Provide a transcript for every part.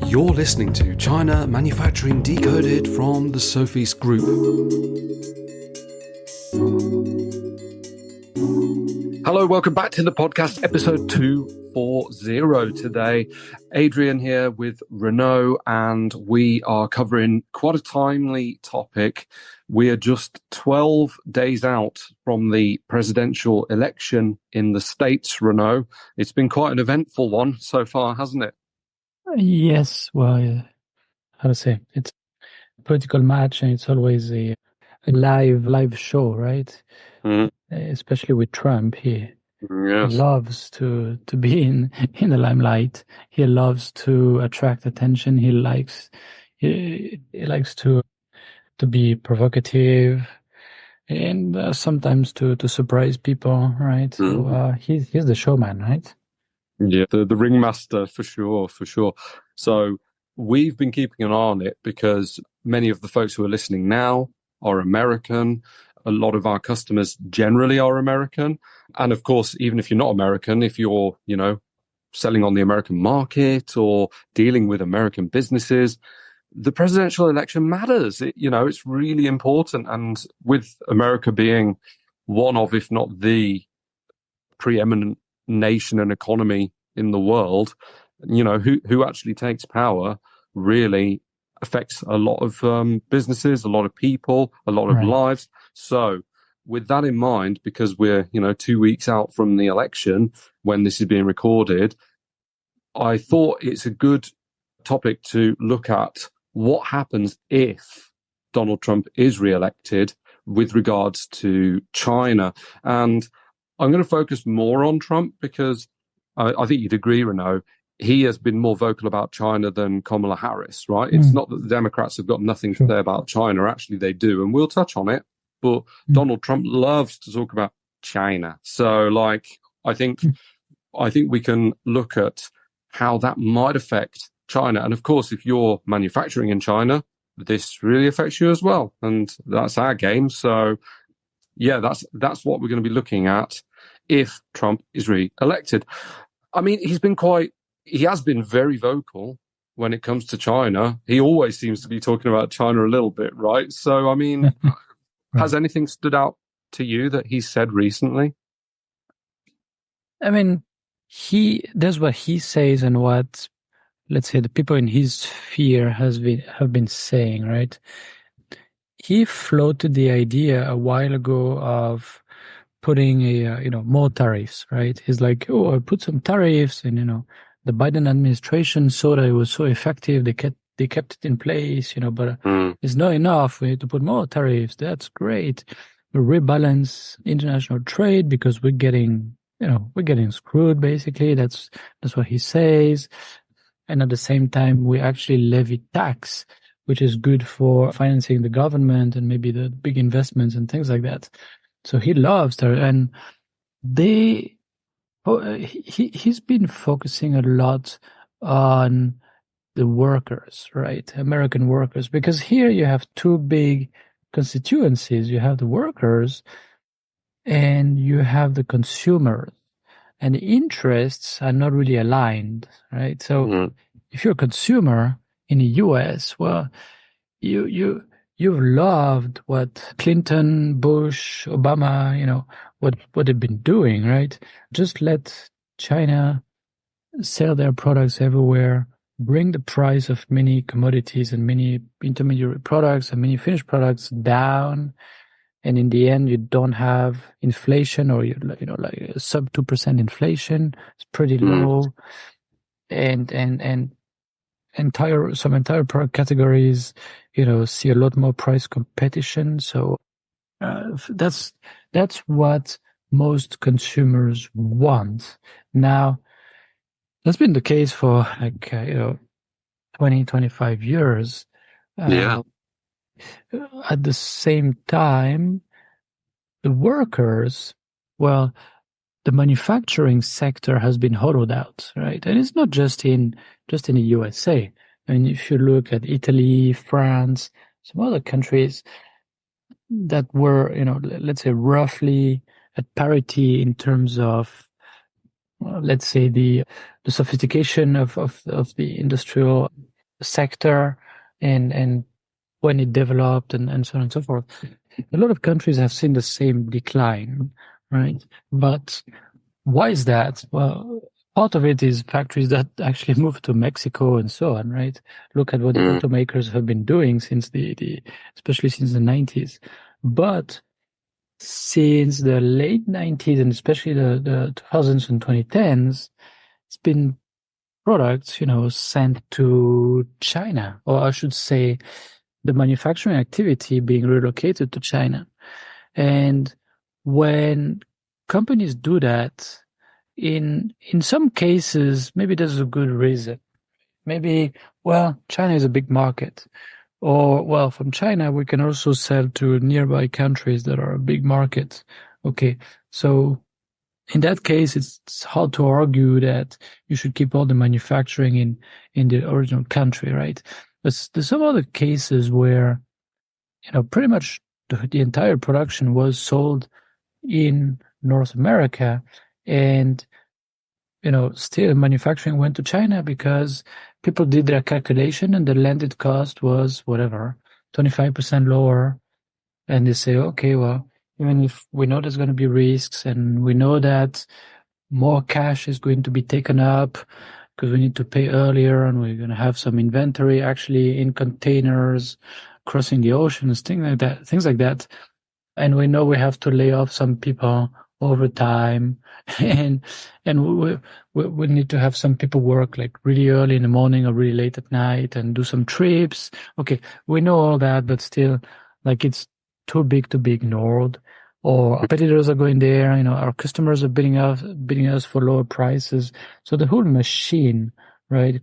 You're listening to China Manufacturing Decoded from the Sophie's Group. Hello, welcome back to the podcast, episode 240. Today, Adrian here with Renaud, and we are covering quite a timely topic. We are just 12 days out from the presidential election in the States, Renaud. It's been quite an eventful one so far, hasn't it? Yes, well, how to say, it's a political match, and it's always a live show, right? Especially with Trump, he loves to be in the limelight. He loves to attract attention. He likes to be provocative, and sometimes to surprise people, right? So he's the showman, right? Yeah, the ringmaster for sure. So we've been keeping an eye on it because many of the folks who are listening now are American. A lot of our customers generally are American. And of course, even if you're not American, if you're, selling on the American market or dealing with American businesses, the presidential election matters. It's really important. And with America being one of, if not the preeminent nation and economy in the world, who actually takes power really affects a lot of businesses, a lot of people, a lot of lives. So with that in mind, because we're 2 weeks out from the election when this is being recorded, I thought it's a good topic to look at what happens if Donald Trump is re-elected with regards to China. And I'm going to focus more on Trump because I think you'd agree, Renaud, he has been more vocal about China than Kamala Harris, right? It's not that the Democrats have got nothing to say about China. Actually, they do, and we'll touch on it. But Donald Trump loves to talk about China. So, I think we can look at how that might affect China. And of course, if you're manufacturing in China, this really affects you as well. And that's our game. So, yeah, that's what we're going to be looking at if Trump is re-elected. I mean, he has been very vocal when it comes to China. He always seems to be talking about China a little bit, right? So, I mean, has anything stood out to you that he said recently? I mean, that's what he says and what, let's say, the people in his sphere have been saying, right? He floated the idea a while ago of putting more tariffs, right? He's like, oh, I put some tariffs, and the Biden administration saw that it was so effective, they kept it in place, but it's not enough. We need to put more tariffs. That's great. We rebalance international trade because we're getting screwed, basically. That's what he says. And at the same time, we actually levy tax, which is good for financing the government and maybe the big investments and things like that. So he loves that, and he's been focusing a lot on the workers, right? American workers, because here you have two big constituencies. You have the workers and you have the consumers, and the interests are not really aligned, right? So if you're a consumer in the US, well, you've loved what Clinton, Bush, Obama, what they've been doing, right? Just let China sell their products everywhere, bring the price of many commodities and many intermediary products and many finished products down. And in the end, you don't have inflation, or like sub 2% inflation. It's pretty low. And some entire product categories, see a lot more price competition. So that's what most consumers want. Now, that's been the case for 20, 25 years. At the same time, the workers, well, the manufacturing sector has been hollowed out, right? And it's not just in the USA. I mean, if you look at Italy, France, some other countries that were, let's say roughly at parity in terms of, let's say the sophistication of the industrial sector and when it developed and so on and so forth. A lot of countries have seen the same decline, right? But why is that? Well, part of it is factories that actually moved to Mexico and so on, right? Look at what the automakers have been doing since especially since the 90s. But since the late 90s and especially the 2000s and 2010s, it's been products, sent to China, or I should say the manufacturing activity being relocated to China. And when companies do that, in some cases, maybe there's a good reason. Maybe, well, China is a big market. Or, well, from China, we can also sell to nearby countries that are a big market. Okay, so in that case, it's hard to argue that you should keep all the manufacturing in the original country, right? But there's some other cases where, pretty much the entire production was sold in North America, and still manufacturing went to China because people did their calculation and the landed cost was whatever, 25% lower. And they say, okay, well, even if we know there's going to be risks and we know that more cash is going to be taken up because we need to pay earlier and we're going to have some inventory actually in containers crossing the oceans, things like that. And we know we have to lay off some people over time, and we need to have some people work like really early in the morning or really late at night and do some trips. Okay, we know all that, but still, like, it's too big to be ignored. Or our competitors are going there, our customers are bidding us for lower prices. So the whole machine, right,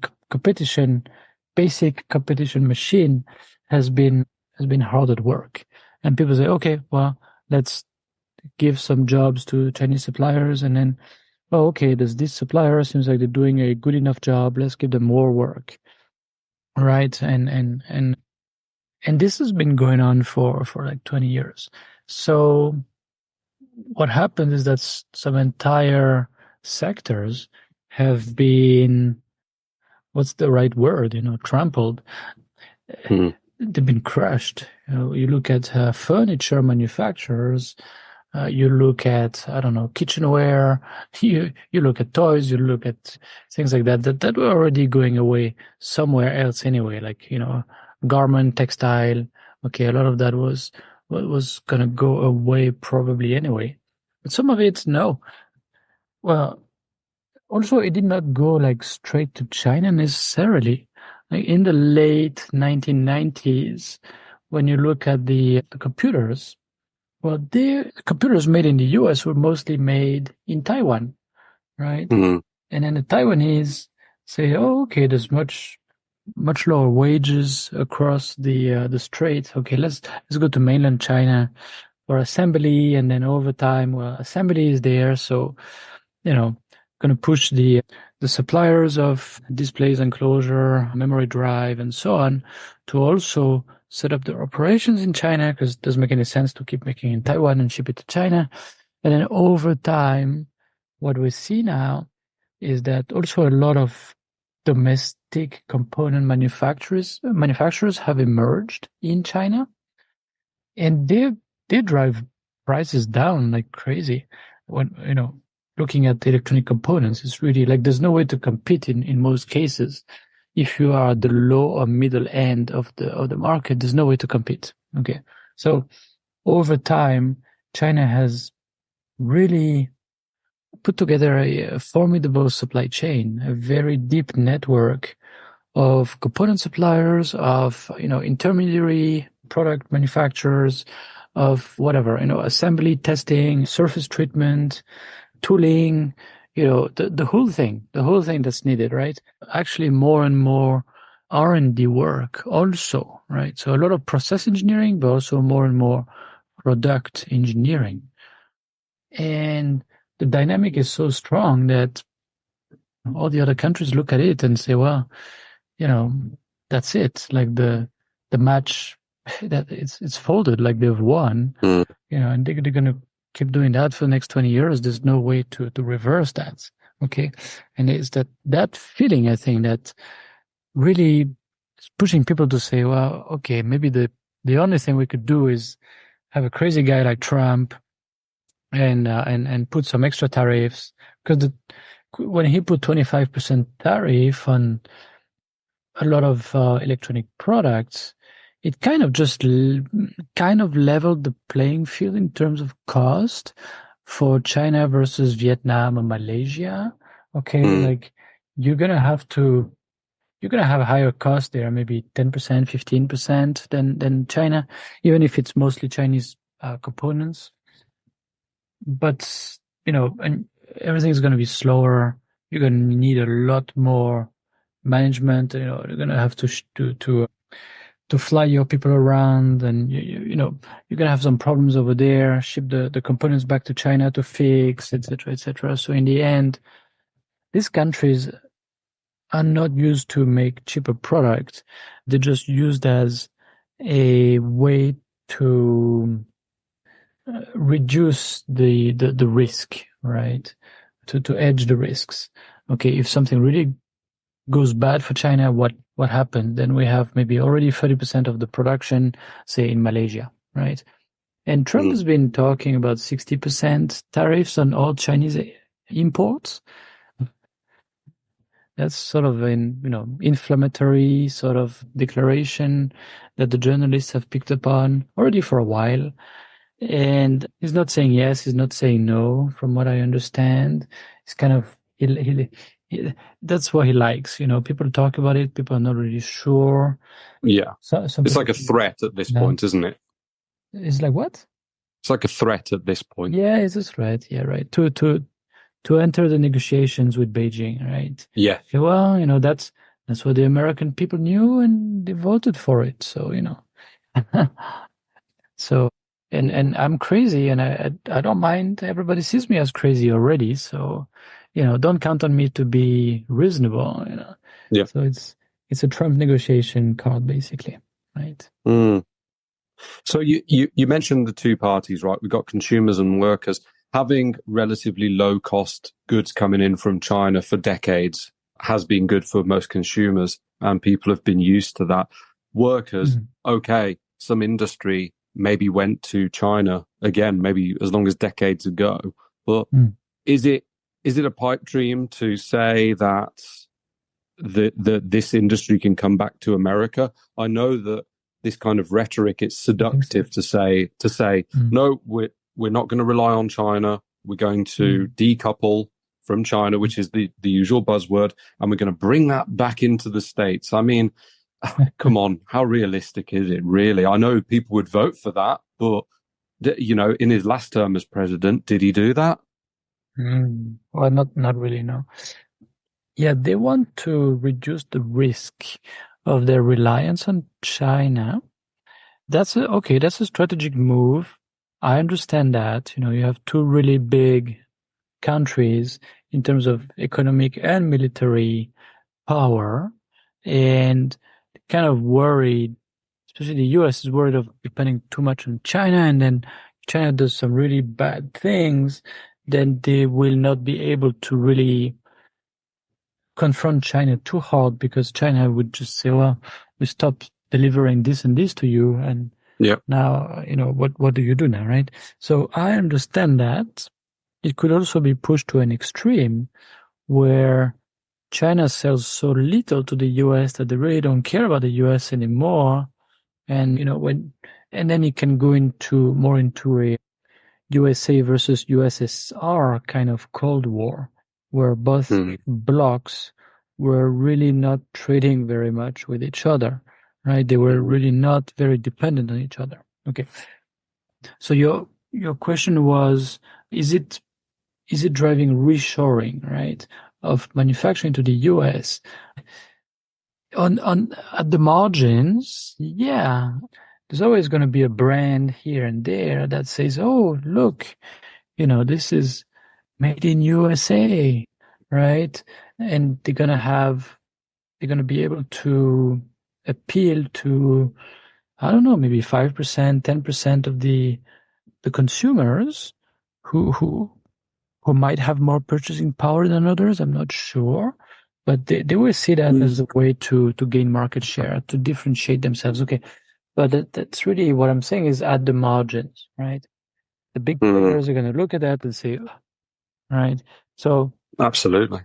basic competition machine has been hard at work. And people say, okay, well, let's give some jobs to Chinese suppliers, and then, oh, okay, there's this supplier, seems like they're doing a good enough job, let's give them more work, right? And this has been going on for like 20 years. So what happens is that some entire sectors have been, what's the right word, trampled. They've been crushed. You look at furniture manufacturers, you look at, I don't know, kitchenware, you look at toys, you look at things like that were already going away somewhere else anyway, like, garment, textile. Okay, a lot of that was going to go away probably anyway. But some of it, no. Well, also, it did not go like straight to China necessarily. Like in the late 1990s, when you look at the computers, well, the computers made in the US were mostly made in Taiwan, right? And then the Taiwanese say, oh, okay, there's much lower wages across the strait. Okay, let's go to mainland China for assembly, and then over time, well, assembly is there, so going to push the suppliers of displays, enclosure, memory drive, and so on to also set up their operations in China, because it doesn't make any sense to keep making in Taiwan and ship it to China. And then over time, what we see now is that also a lot of domestic component manufacturers have emerged in China, and they drive prices down like crazy. When looking at the electronic components, it's really like there's no way to compete in most cases. If you are at the low or middle end of the market, there's no way to compete. Okay, so over time, China has really put together a formidable supply chain, a very deep network of component suppliers, of intermediary product manufacturers, of whatever, assembly, testing, surface treatment, tooling, the whole thing that's needed, right? Actually, more and more R&D work also, right? So a lot of process engineering, but also more and more product engineering. And the dynamic is so strong that all the other countries look at it and say, well, that's it. Like the match, that it's folded, like they've won, and they're going to keep doing that for the next 20 years. There's no way to reverse that. Okay. And it's that feeling, I think, that really pushing people to say, well, okay, maybe the only thing we could do is have a crazy guy like Trump and put some extra tariffs, because when he put 25% tariff on a lot of electronic products, it kind of just kind of leveled the playing field in terms of cost for China versus Vietnam or Malaysia. Okay, like you're gonna have a higher cost there, maybe 10%, 15% than China, even if it's mostly Chinese components. But and everything's going to be slower. You're going to need a lot more management. You're going to have to fly your people around, and you're going to have some problems over there. Ship the components back to China to fix, etc., etc. So in the end, these countries are not used to make cheaper products. They're just used as a way to reduce the risk, right? To edge the risks. Okay, if something really goes bad for China, what happened? Then we have maybe already 30% of the production, say in Malaysia, right? And Trump has been talking about 60% tariffs on all Chinese imports. That's sort of an inflammatory sort of declaration that the journalists have picked up on already for a while. And he's not saying yes, he's not saying no, from what I understand. It's kind of that's what he likes. People talk about it, people are not really sure. Yeah. It's like a threat at this point, isn't it? It's like what? It's like a threat at this point. Yeah, it's a threat. Yeah, right. To enter the negotiations with Beijing, right? Yeah. Okay, well, that's what the American people knew, and they voted for it. So, so, and I'm crazy, and I don't mind. Everybody sees me as crazy already. So, don't count on me to be reasonable. Yeah. So it's a Trump negotiation card, basically, right? So you mentioned the two parties, right? We've got consumers and workers. Having relatively low cost goods coming in from China for decades has been good for most consumers, and people have been used to that. Workers, okay, some industry maybe went to China again, maybe as long as decades ago. But is it a pipe dream to say that this industry can come back to America? I know that this kind of rhetoric, it's seductive to say no, we're not going to rely on China. We're going to decouple from China, which is the usual buzzword, and we're going to bring that back into the States. I mean, come on, how realistic is it, really? I know people would vote for that, but, in his last term as president, did he do that? Well, not really, no. Yeah, they want to reduce the risk of their reliance on China. That's a strategic move. I understand that. You have two really big countries in terms of economic and military power, and kind of worried, especially the US is worried of depending too much on China, and then if China does some really bad things, then they will not be able to really confront China too hard, because China would just say, well, we stopped delivering this and this to you, and now, what do you do now, right? So I understand that. It could also be pushed to an extreme where China sells so little to the US that they really don't care about the US anymore. And, and then it can go more into a USA versus USSR kind of Cold War, where both blocs were really not trading very much with each other, right? They were really not very dependent on each other. Okay. So your question was, is it driving reshoring, right, of manufacturing to the US? On at the margins, yeah. There's always going to be a brand here and there that says, oh, look, this is made in USA, right? And they're going to be able to appeal to, I don't know, maybe 5%, 10% of the consumers who might have more purchasing power than others. I'm not sure. but they will see that as a way to gain market share, to differentiate themselves. Okay, but that's really what I'm saying is at the margins, right? The big players are going to look at that and say, right? So Absolutely.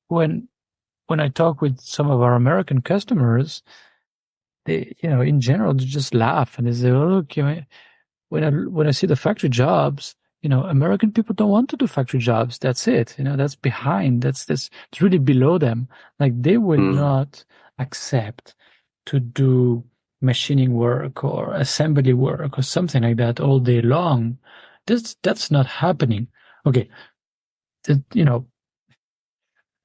when I talk with some of our American customers, they, in general, they just laugh and they say, "Oh, look, when I see the factory jobs, American people don't want to do factory jobs. That's it. That's behind. It's really below them. Like they will not accept to do machining work or assembly work or something like that all day long. That's not happening. Okay,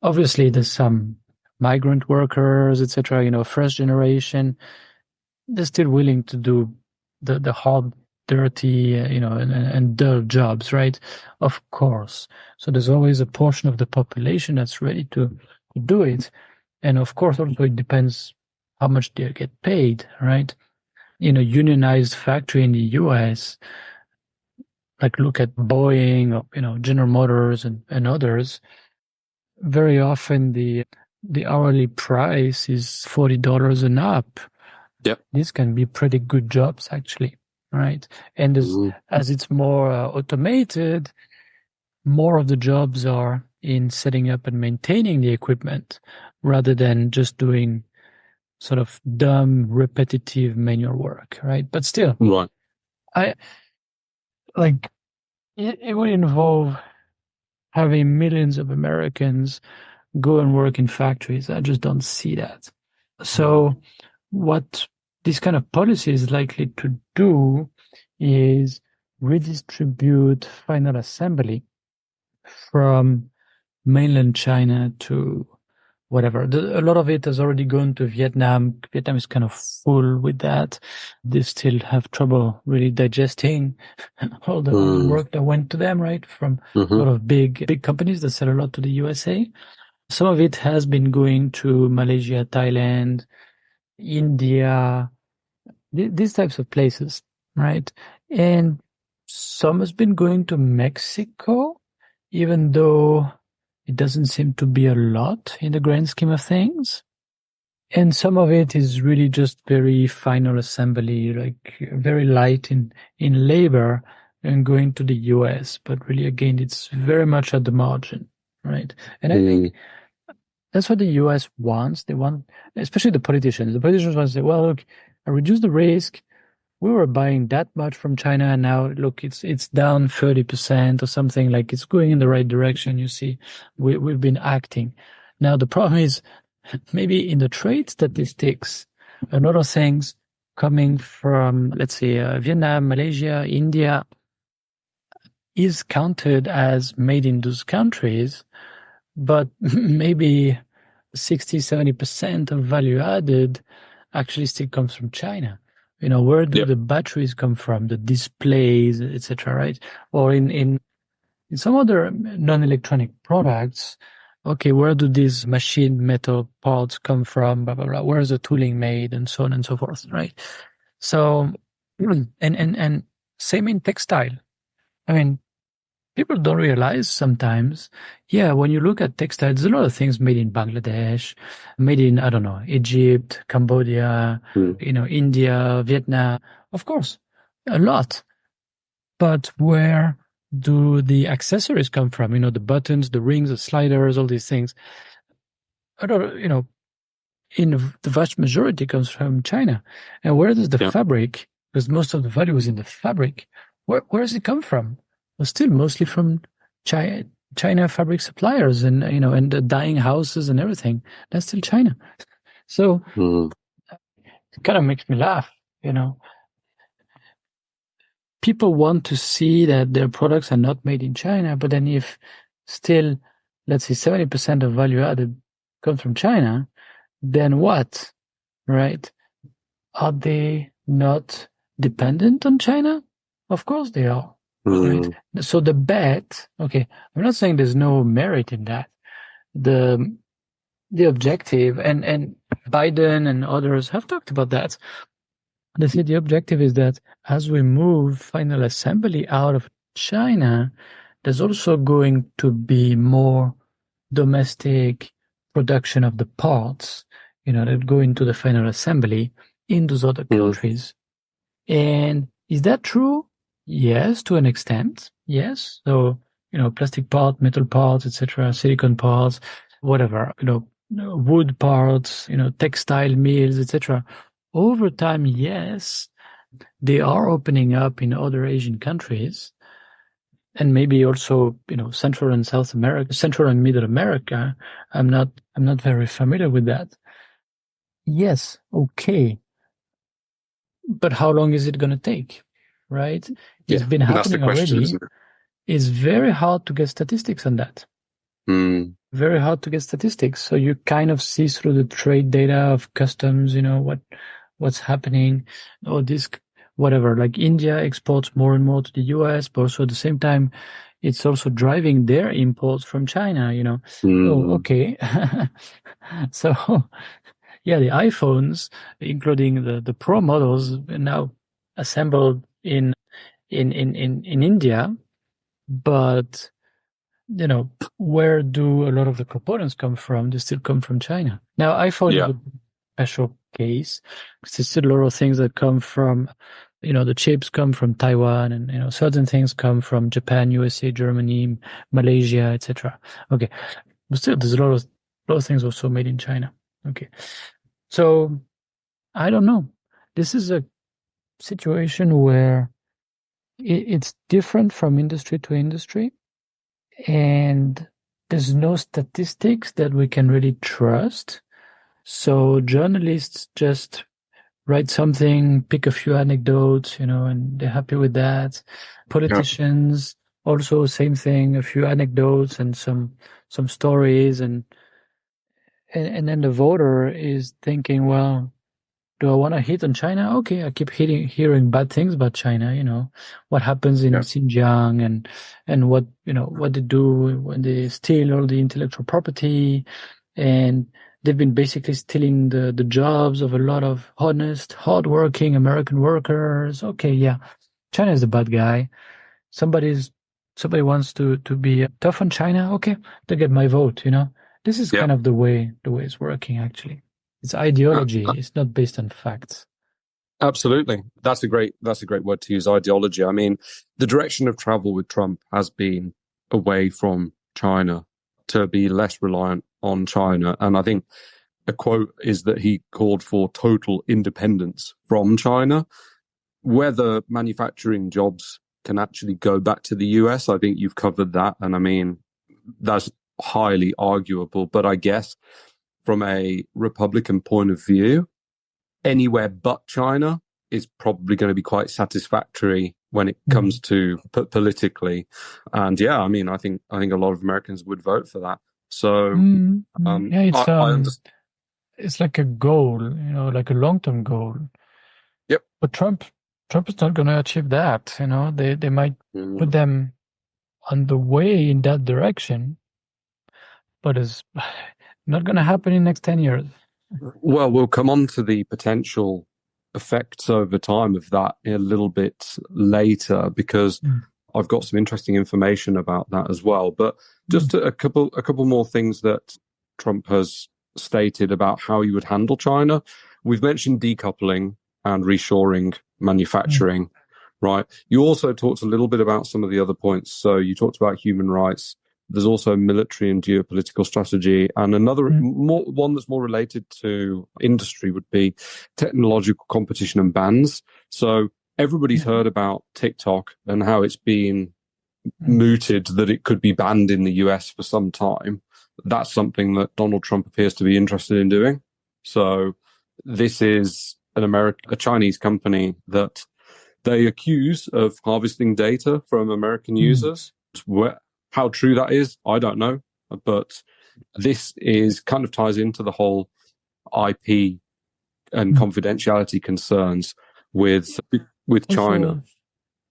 obviously there's some migrant workers, etc. First generation, they're still willing to do the hard, dirty, and dull jobs, right? Of course. So there's always a portion of the population that's ready to do it. And of course, also it depends how much they get paid, right? In a unionized factory in the US, like look at Boeing or, General Motors and others, very often the hourly price is $40 and up. Yep. These can be pretty good jobs, actually, right? And as it's more automated, more of the jobs are in setting up and maintaining the equipment rather than just doing sort of dumb, repetitive manual work, right? But still, Right. it would involve having millions of Americans go and work in factories. I just don't see that. So what this kind of policy is likely to do is redistribute final assembly from mainland China to whatever. A lot of it has already gone to Vietnam. Vietnam is kind of full with that. They still have trouble really digesting all the work that went to them, right? From a lot of big companies that sell a lot to the USA. Some of it has been going to Malaysia, Thailand, India, these types of places, right? And some has been going to Mexico, even though it doesn't seem to be a lot in the grand scheme of things. And some of it is really just very final assembly, like very light in labor and going to the US. But really, again, it's very much at the margin, right? And I think that's what the US wants. They want, especially the politicians. The politicians want to say, well, look, I reduce the risk. We were buying that much from China, and now look, it's down 30% or something. Like it's going in the right direction. You see, we've been acting. Now the problem is maybe in the trade statistics, a lot of things coming from, let's say, Vietnam, Malaysia, India, is counted as made in those countries, but maybe 60-70% of value added actually still comes from China. Where do the batteries come from, the displays, etc., right? Or in some other non-electronic products, okay, where do these machine metal parts come from, blah, blah, blah, where's the tooling made, and so on and so forth, right? So, and same in textile. I mean, people don't realize sometimes, when you look at textiles, there's a lot of things made in Bangladesh, made in, I don't know, Egypt, Cambodia, India, Vietnam, of course, a lot. But where do the accessories come from? The buttons, the rings, the sliders, all these things. I don't, in the vast majority comes from China. And where does the fabric, because most of the value is in the fabric, where does it come from? Well, still mostly from China fabric suppliers and the dyeing houses and everything. That's still China. So it kind of makes me laugh. People want to see that their products are not made in China, but then if still, let's say 70% of value added comes from China, then what, right? Are they not dependent on China? Of course they are. Right. So the bet, okay, I'm not saying there's no merit in that. The objective, and Biden and others have talked about that. They say the objective is that as we move final assembly out of China, there's also going to be more domestic production of the parts, that go into the final assembly in those other countries. And is that true? Yes, to an extent. Yes. So, plastic parts, metal parts, etc., silicon parts, whatever, wood parts, textile mills, etc. Over time, yes, they are opening up in other Asian countries. And maybe also, Central and South America, Central and Middle America. I'm not very familiar with that. Yes, okay. But how long is it going to take? Right? It's been happening already. It's very hard to get statistics on that. Very hard to get statistics. So you kind of see through the trade data of customs, what's happening, or this, whatever. Like India exports more and more to the U.S., but also at the same time, it's also driving their imports from China, Oh, okay. So, yeah, the iPhones, including the Pro models, are now assembled in India, but where do a lot of the components come from? They still come from China. Now, iPhone is a special case because there's still a lot of things that come from, the chips come from Taiwan, and certain things come from Japan, USA, Germany, Malaysia, etc. Okay, but still, there's a lot of things also made in China. Okay, so I don't know. This is a situation where it's different from industry to industry, and there's no statistics that we can really trust. So journalists just write something, pick a few anecdotes, and they're happy with that. Politicians also same thing, a few anecdotes and some stories, and then the voter is thinking, well, do I want to hit on China? Okay, I keep hearing bad things about China, what happens in Xinjiang and what they do when they steal all the intellectual property, and they've been basically stealing the jobs of a lot of honest, hardworking American workers. Okay, yeah, China is the bad guy. Somebody wants to be tough on China. Okay, they get my vote, This is kind of the way it's working, actually. It's ideology. It's not based on facts. Absolutely. That's a great word to use, ideology. I mean, the direction of travel with Trump has been away from China to be less reliant on China. And I think a quote is that he called for total independence from China. Whether manufacturing jobs can actually go back to the US, I think you've covered that. And I mean, that's highly arguable. But I guess from a Republican point of view, anywhere but China is probably going to be quite satisfactory when it comes to politically. And yeah, I mean, I think a lot of Americans would vote for that. So it's like a goal, like a long-term goal. Yep. But Trump is not going to achieve that. They might put them on the way in that direction, but it's not going to happen in the next 10 years. Well, we'll come on to the potential effects over time of that a little bit later, because I've got some interesting information about that as well. But just a couple more things that Trump has stated about how he would handle China. We've mentioned decoupling and reshoring manufacturing, right? You also talked a little bit about some of the other points. So you talked about human rights. There's also military and geopolitical strategy. And another one that's more related to industry would be technological competition and bans. So everybody's heard about TikTok and how it's been mooted that it could be banned in the US for some time. That's something that Donald Trump appears to be interested in doing. So this is a Chinese company that they accuse of harvesting data from American users. How true that is, I don't know. But this is kind of ties into the whole IP and confidentiality concerns with China. Also,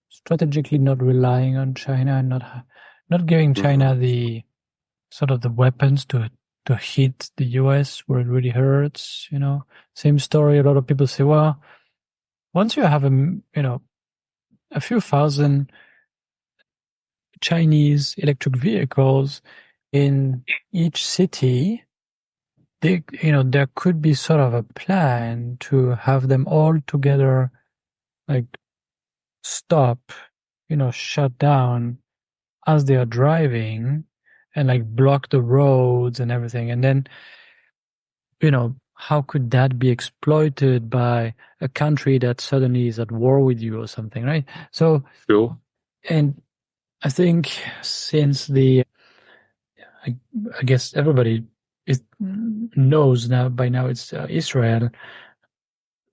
strategically not relying on China and not giving China the sort of the weapons to hit the US where it really hurts. Same story. A lot of people say, well, once you have a few thousand Chinese electric vehicles in each city, there could be sort of a plan to have them all together, like stop, shut down as they are driving and like block the roads and everything. And then, how could that be exploited by a country that suddenly is at war with you or something, right? So, Sure. and I think since I guess everybody knows now, by now it's Israel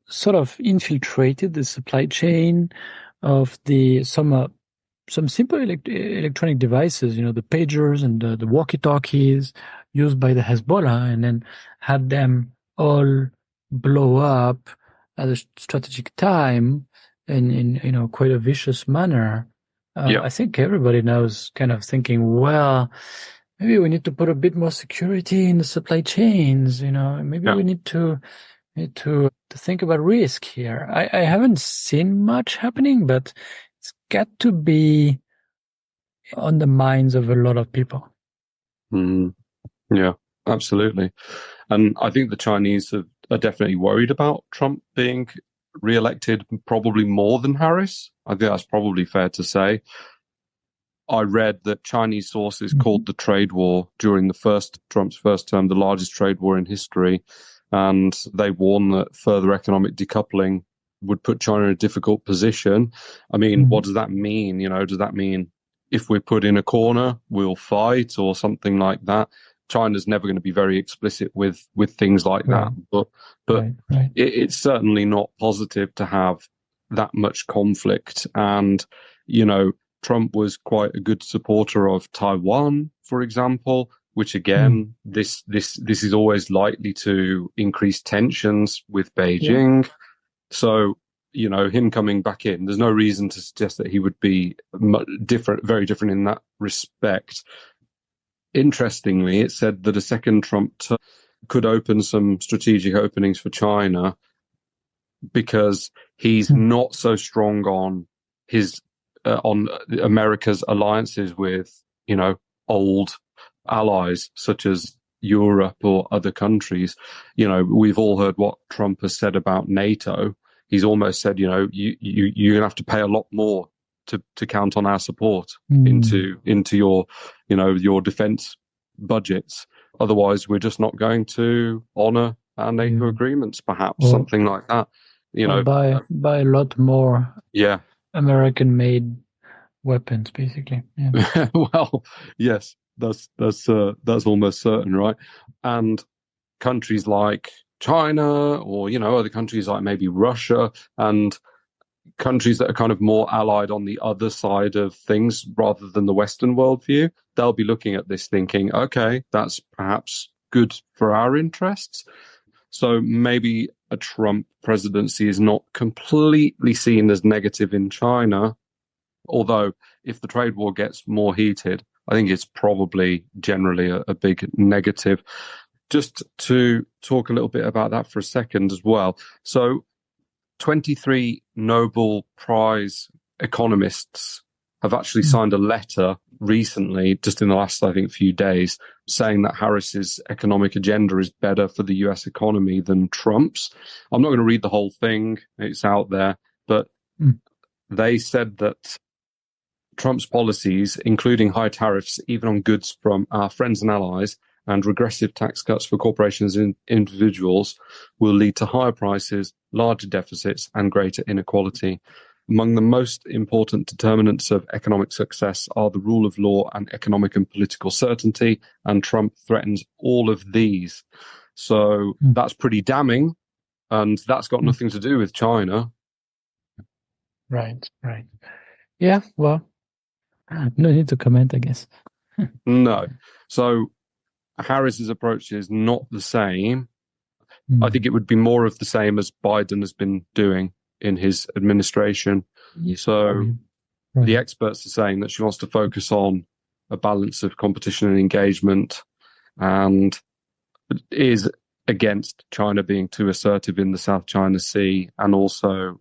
sort of infiltrated the supply chain of some simple electronic devices, the pagers and the walkie-talkies used by the Hezbollah, and then had them all blow up at a strategic time in quite a vicious manner. I think everybody now is kind of thinking, well, maybe we need to put a bit more security in the supply chains. Maybe we need to think about risk here. I haven't seen much happening, but it's got to be on the minds of a lot of people. Yeah, absolutely. And I think the Chinese are definitely worried about Trump being re-elected, probably more than Harris. I think that's probably fair to say. I read that Chinese sources called the trade war during Trump's first term the largest trade war in history. And they warn that further economic decoupling would put China in a difficult position. I mean, what does that mean? Does that mean if we're put in a corner, we'll fight or something like that? China's never going to be very explicit with things like that. But it's certainly not positive to have that much conflict. And, Trump was quite a good supporter of Taiwan, for example, which again, this is always likely to increase tensions with Beijing. So, him coming back in, there's no reason to suggest that he would be very different in that respect. Interestingly, it said that a second Trump term could open some strategic openings for China because he's not so strong on on America's alliances with, old allies such as Europe or other countries. We've all heard what Trump has said about NATO. He's almost said, you're going to have to pay a lot more to count on our support into your, your defense budgets. Otherwise, we're just not going to honor our NATO agreements, perhaps, something like that. Buy a lot more American-made weapons, basically. Yeah. Well, yes, that's almost certain, right? And countries like China or, other countries like maybe Russia and countries that are kind of more allied on the other side of things rather than the Western worldview, they'll be looking at this thinking, okay, that's perhaps good for our interests. So maybe a Trump presidency is not completely seen as negative in China, although if the trade war gets more heated, I think it's probably generally a big negative. Just to talk a little bit about that for a second as well. So 23 Nobel Prize economists have actually signed a letter recently, just in the last, I think, few days, saying that Harris's economic agenda is better for the US economy than Trump's. I'm not going to read the whole thing. It's out there. But they said that Trump's policies, including high tariffs, even on goods from our friends and allies, and regressive tax cuts for corporations and individuals will lead to higher prices, larger deficits, and greater inequality. Among the most important determinants of economic success are the rule of law and economic and political certainty, and Trump threatens all of these. So that's pretty damning, and that's got nothing to do with China. Right. Yeah, well, no need to comment, I guess. No. So Harris's approach is not the same. I think it would be more of the same as Biden has been doing in his administration. So the experts are saying that she wants to focus on a balance of competition and engagement and is against China being too assertive in the South China Sea, and also,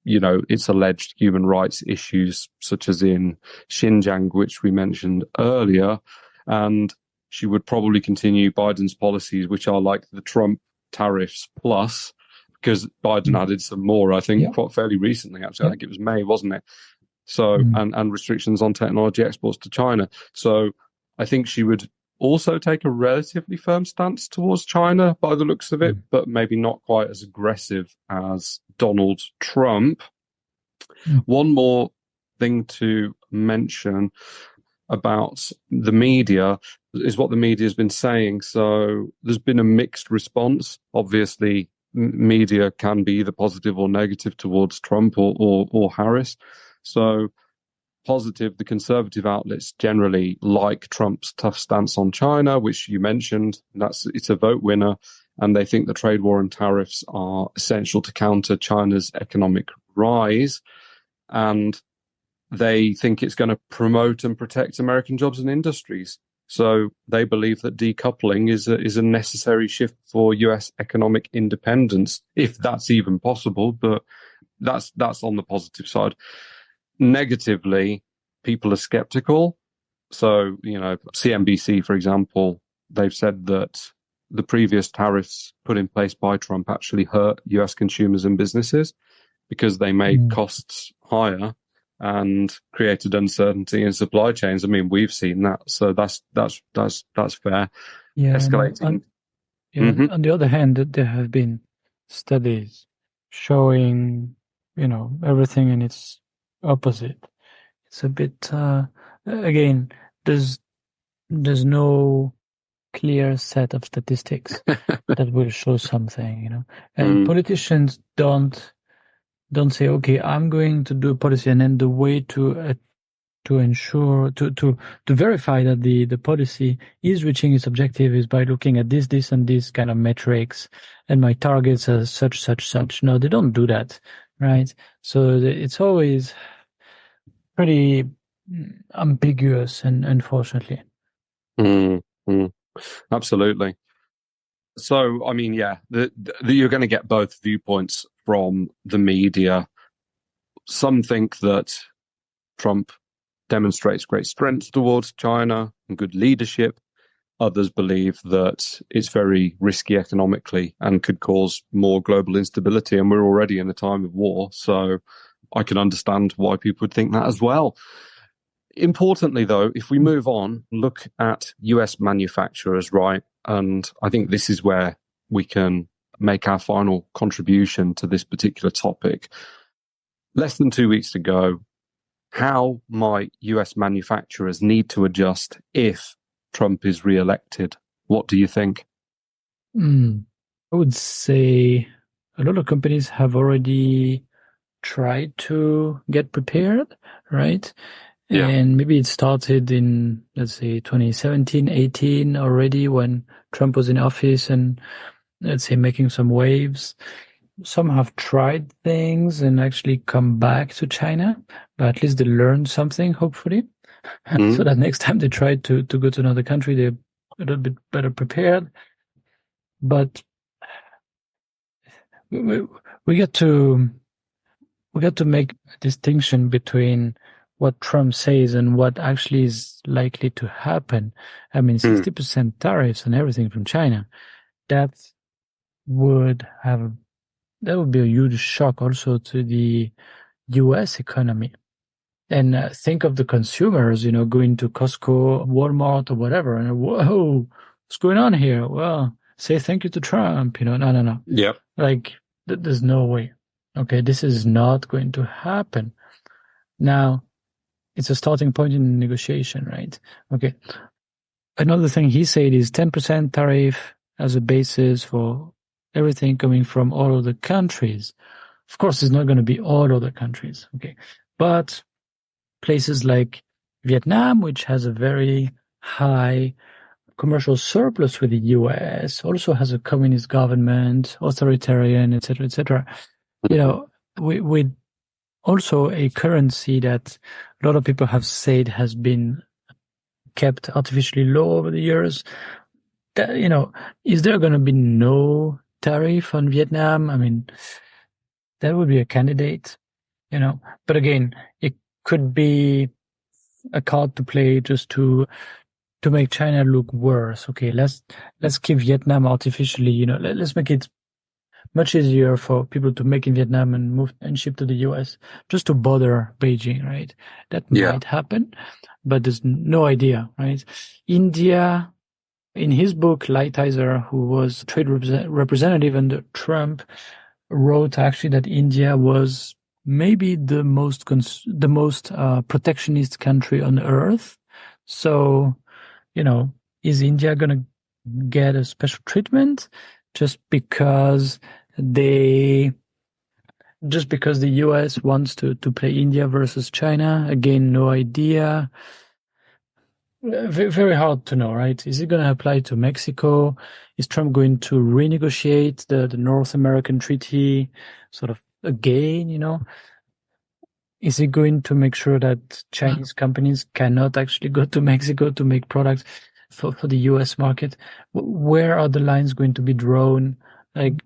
its alleged human rights issues such as in Xinjiang, which we mentioned earlier. And she would probably continue Biden's policies, which are like the Trump tariffs plus, because Biden added some more, I think, quite fairly recently, actually. I think it was May, wasn't it? So, and restrictions on technology exports to China. So I think she would also take a relatively firm stance towards China by the looks of it, but maybe not quite as aggressive as Donald Trump. One more thing to mention about the media is what the media has been saying. So there's been a mixed response. Obviously, media can be either positive or negative towards Trump or Harris. So positive, the conservative outlets generally like Trump's tough stance on China, which you mentioned. It's a vote winner, and they think the trade war and tariffs are essential to counter China's economic rise, and they think it's going to promote and protect American jobs and industries. So they believe that decoupling is a necessary shift for U.S. economic independence, if that's even possible. But that's on the positive side. Negatively, people are skeptical. So, CNBC, for example, they've said that the previous tariffs put in place by Trump actually hurt US consumers and businesses because they made costs higher and created uncertainty in supply chains. I mean, we've seen that. So that's fair. Yeah. Escalating. On the other hand, there have been studies showing, everything in its opposite. It's a bit again, there's no clear set of statistics that will show something, and politicians don't say, okay, I'm going to do a policy, and then the way to ensure to verify that the policy is reaching its objective is by looking at this and this kind of metrics, and my targets are such. No, they don't do that, right? So it's always pretty ambiguous, and unfortunately. Absolutely. So, I mean, yeah, you're going to get both viewpoints from the media. Some think that Trump demonstrates great strength towards China and good leadership. Others believe that it's very risky economically and could cause more global instability. And we're already in a time of war. So I can understand why people would think that as well. Importantly, though, if we move on, look at US manufacturers, right? And I think this is where we can make our final contribution to this particular topic. Less than 2 weeks to go. How might US manufacturers need to adjust if Trump is re-elected? What do you think? I would say a lot of companies have already tried to get prepared, right? Yeah. And maybe it started in, let's say, 2017, 18 already, when Trump was in office and, let's say, making some waves. Some have tried things and actually come back to China, but at least they learned something, hopefully. So that next time they try to go to another country, they're a little bit better prepared. But we got to make a distinction between what Trump says and what actually is likely to happen. I mean, 60% tariffs on everything from China. That would be a huge shock also to the U.S. economy. And think of the consumers, going to Costco, Walmart, or whatever, and whoa, what's going on here? Well, say thank you to Trump, no. Yep. Like, there's no way. Okay, this is not going to happen. Now, it's a starting point in negotiation, right? Okay. Another thing he said is 10% tariff as a basis for everything coming from all other countries. Of course, it's not going to be all other countries, okay? But places like Vietnam, which has a very high commercial surplus with the US, also has a communist government, authoritarian, etc., etc. With also a currency that a lot of people have said has been kept artificially low over the years. That, is there going to be no tariff on Vietnam? I mean, that would be a candidate, But again, it could be a card to play just to to make China look worse. Okay, let's keep Vietnam artificially, let's make it much easier for people to make in Vietnam and move and ship to the US just to bother Beijing, right? That might happen, but there's no idea, right? India, in his book, Lighthizer, who was trade representative under Trump, wrote actually that India was maybe the most protectionist country on earth. So, is India going to get a special treatment just because the US wants to play India versus China? Again, no idea. Very hard to know, right? Is it going to apply to Mexico? Is Trump going to renegotiate the North American treaty sort of again, Is he going to make sure that Chinese companies cannot actually go to Mexico to make products for the US market? Where are the lines going to be drawn? Like,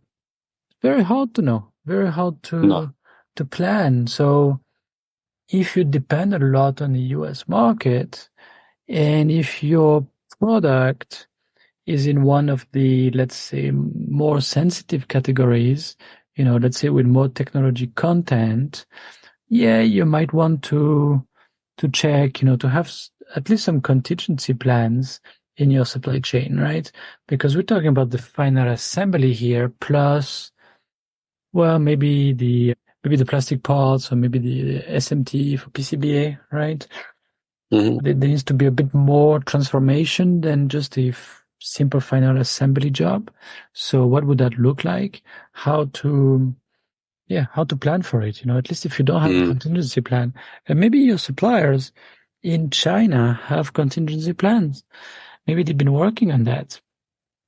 very hard to know, very hard to plan. So if you depend a lot on the US market, and if your product is in one of the, let's say, more sensitive categories, let's say with more technology content, yeah, you might want to check, to have at least some contingency plans in your supply chain, right? Because we're talking about the final assembly here, plus, well, maybe the plastic parts or maybe the SMT for PCBA, right? Mm-hmm. There needs to be a bit more transformation than just a simple final assembly job. So what would that look like? How to plan for it, at least if you don't have a contingency plan. And maybe your suppliers in China have contingency plans. Maybe they've been working on that,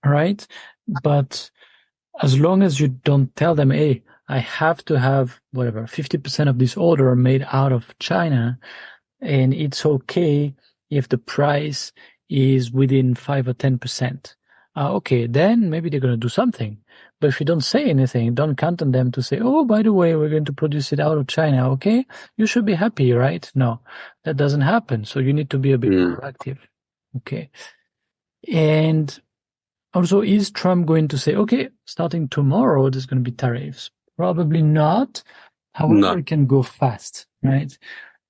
right? But as long as you don't tell them, hey, I have to have whatever 50% of this order made out of China, and it's okay if the price is within 5 or 10%. Okay, then maybe they're going to do something. But if you don't say anything, don't count on them to say, oh, by the way, we're going to produce it out of China, okay? You should be happy, right? No, that doesn't happen. So you need to be a bit proactive. Okay. And also, is Trump going to say, okay, starting tomorrow, there's going to be tariffs? Probably not. However, it can go fast, right?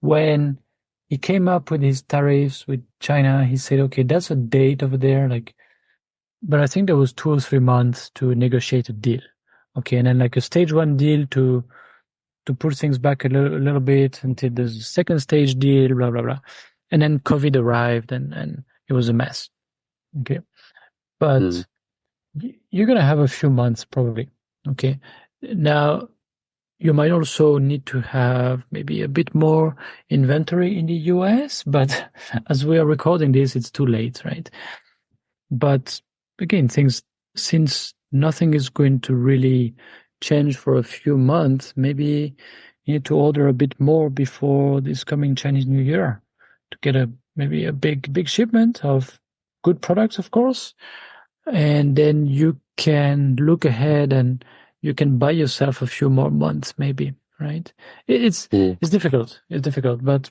When he came up with his tariffs with China, he said, okay, that's a date over there, but I think there was 2 or 3 months to negotiate a deal. Okay, and then like a stage 1 deal to push things back a little bit until there's a second stage deal, blah, blah, blah. And then COVID arrived and it was a mess. Okay. But you're going to have a few months probably. Okay. Now, you might also need to have maybe a bit more inventory in the US, but as we are recording this, it's too late, right? But again, since nothing is going to really change for a few months, maybe you need to order a bit more before this coming Chinese New Year to get maybe a big shipment of good products, of course. And then you can look ahead and you can buy yourself a few more months, maybe, right? It's difficult. It's difficult, but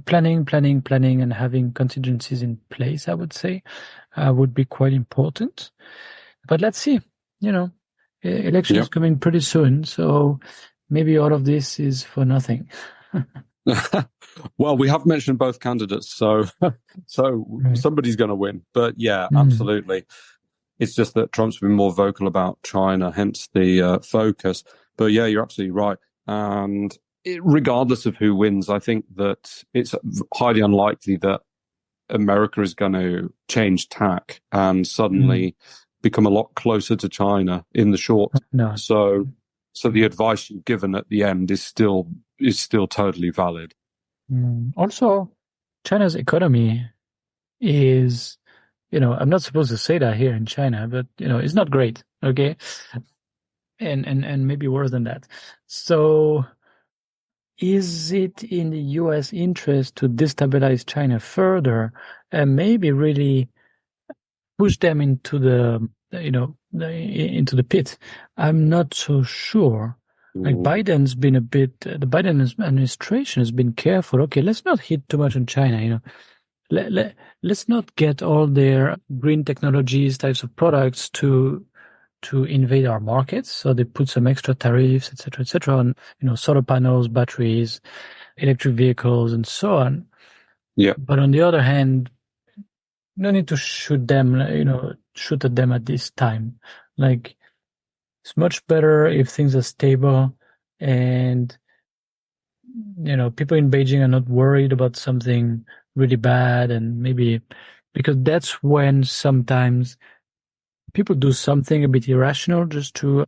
planning and having contingencies in place, I would say, would be quite important. But let's see, elections coming pretty soon. So maybe all of this is for nothing. Well, we have mentioned both candidates, so somebody's going to win. But yeah, absolutely. It's just that Trump's been more vocal about China, hence the focus. But yeah, you're absolutely right. And regardless of who wins, I think that it's highly unlikely that America is going to change tack and suddenly become a lot closer to China in the short. No. So the advice you've given at the end is still totally valid. Also, China's economy is, I'm not supposed to say that here in China, but it's not great. Okay, and maybe worse than that. So, is it in the U.S. interest to destabilize China further and maybe really push them into the into the pit? I'm not so sure. Like Biden's been the Biden administration has been careful. Okay, let's not hit too much on China. let's not get all their green technologies types of products to invade our markets. So they put some extra tariffs, etc., on solar panels, batteries, electric vehicles, and so on. Yeah. But on the other hand, no need to shoot them, shoot at them at this time. Like, it's much better if things are stable and people in Beijing are not worried about something really bad, and maybe because that's when sometimes people do something a bit irrational just to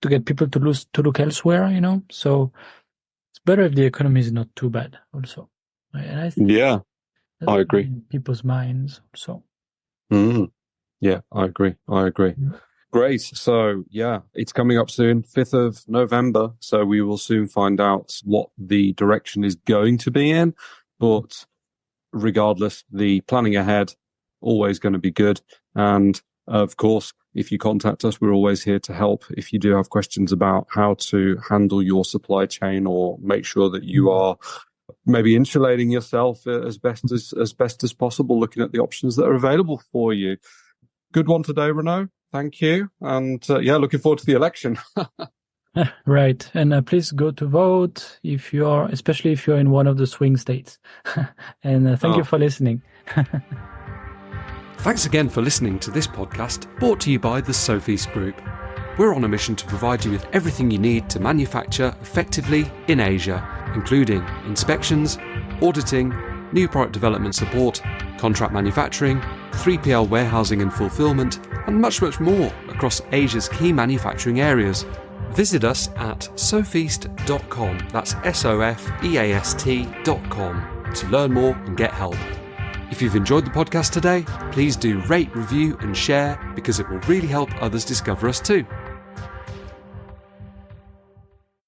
get people to look elsewhere, So it's better if the economy is not too bad also. And I think I agree. in people's minds also. Yeah, I agree. Great. So, it's coming up soon, 5th of November. So we will soon find out what the direction is going to be in. But regardless, the planning ahead, always going to be good. And of course, if you contact us, we're always here to help. If you do have questions about how to handle your supply chain or make sure that you are maybe insulating yourself as best as possible, looking at the options that are available for you. Good one today, Renaud. Thank you. And looking forward to the election. Right. And please go to vote especially if you're in one of the swing states. And thank you for listening. Thanks again for listening to this podcast brought to you by the Southeast Group. We're on a mission to provide you with everything you need to manufacture effectively in Asia, including inspections, auditing, new product development support, contract manufacturing, 3PL warehousing and fulfillment, and much, much more across Asia's key manufacturing areas. Visit us at sofeast.com, that's SOFEAST.com, to learn more and get help. If you've enjoyed the podcast today, please do rate, review and share, because it will really help others discover us too.